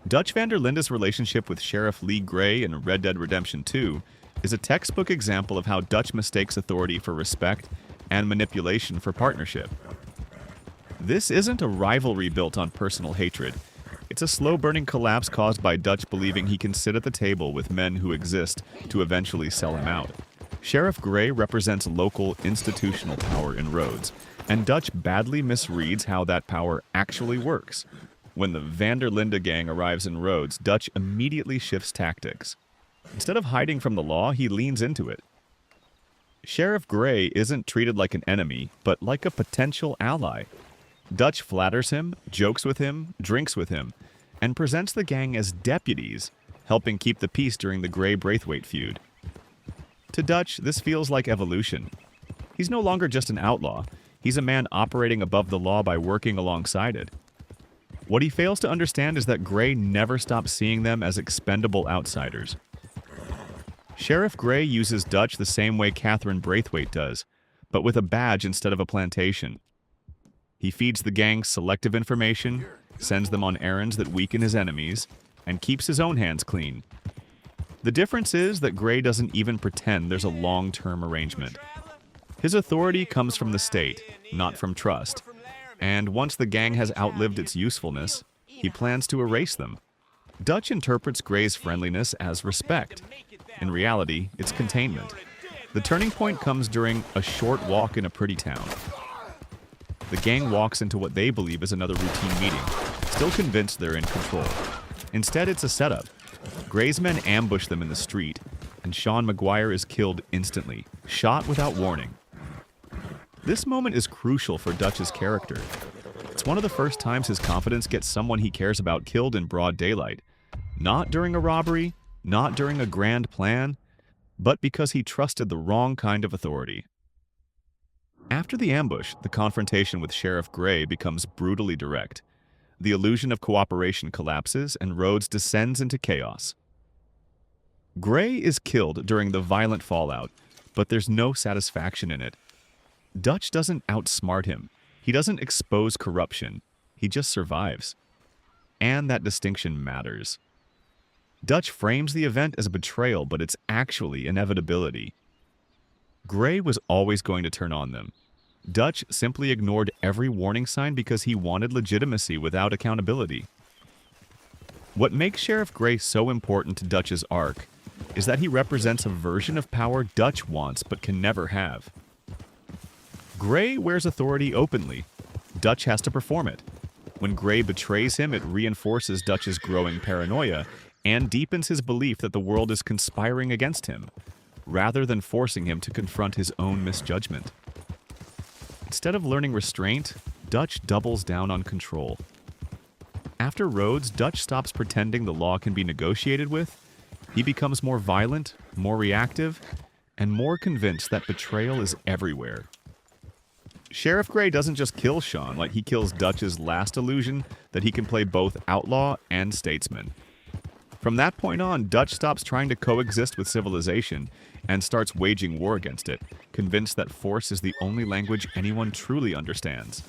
Dutch van der Linde's relationship with Sheriff Leigh Gray in Red Dead Redemption 2 is a textbook example of how Dutch mistakes authority for respect and manipulation for partnership. This isn't a rivalry built on personal hatred. It's a slow-burning collapse caused by Dutch believing he can sit at the table with men who exist to eventually sell him out. Sheriff Gray represents local institutional power in Rhodes, and Dutch badly misreads how that power actually works. When the van der Linde gang arrives in Rhodes, Dutch immediately shifts tactics. Instead of hiding from the law, he leans into it. Sheriff Gray isn't treated like an enemy, but like a potential ally. Dutch flatters him, jokes with him, drinks with him, and presents the gang as deputies, helping keep the peace during the Gray-Braithwaite feud. To Dutch, this feels like evolution. He's no longer just an outlaw. He's a man operating above the law by working alongside it. What he fails to understand is that Gray never stops seeing them as expendable outsiders. Sheriff Gray uses Dutch the same way Catherine Braithwaite does, but with a badge instead of a plantation. He feeds the gang selective information, sends them on errands that weaken his enemies, and keeps his own hands clean. The difference is that Gray doesn't even pretend there's a long-term arrangement. His authority comes from the state, not from trust. And once the gang has outlived its usefulness, he plans to erase them. Dutch interprets Gray's friendliness as respect. In reality, it's containment. The turning point comes during a short walk in a pretty town. The gang walks into what they believe is another routine meeting, still convinced they're in control. Instead, it's a setup. Gray's men ambush them in the street, and Sean MacGuire is killed instantly, shot without warning. This moment is crucial for Dutch's character. It's one of the first times his confidence gets someone he cares about killed in broad daylight. Not during a robbery, not during a grand plan, but because he trusted the wrong kind of authority. After the ambush, the confrontation with Sheriff Gray becomes brutally direct. The illusion of cooperation collapses, and Rhodes descends into chaos. Gray is killed during the violent fallout, but there's no satisfaction in it. Dutch doesn't outsmart him. He doesn't expose corruption. He just survives. And that distinction matters. Dutch frames the event as a betrayal, but it's actually inevitability. Gray was always going to turn on them. Dutch simply ignored every warning sign because he wanted legitimacy without accountability. What makes Sheriff Gray so important to Dutch's arc is that he represents a version of power Dutch wants but can never have. Gray wears authority openly. Dutch has to perform it. When Gray betrays him, it reinforces Dutch's growing paranoia and deepens his belief that the world is conspiring against him, rather than forcing him to confront his own misjudgment. Instead of learning restraint, Dutch doubles down on control. After Rhodes, Dutch stops pretending the law can be negotiated with. He becomes more violent, more reactive, and more convinced that betrayal is everywhere. Sheriff Gray doesn't just kill Sean, like he kills Dutch's last illusion that he can play both outlaw and statesman. From that point on, Dutch stops trying to coexist with civilization and starts waging war against it, convinced that force is the only language anyone truly understands.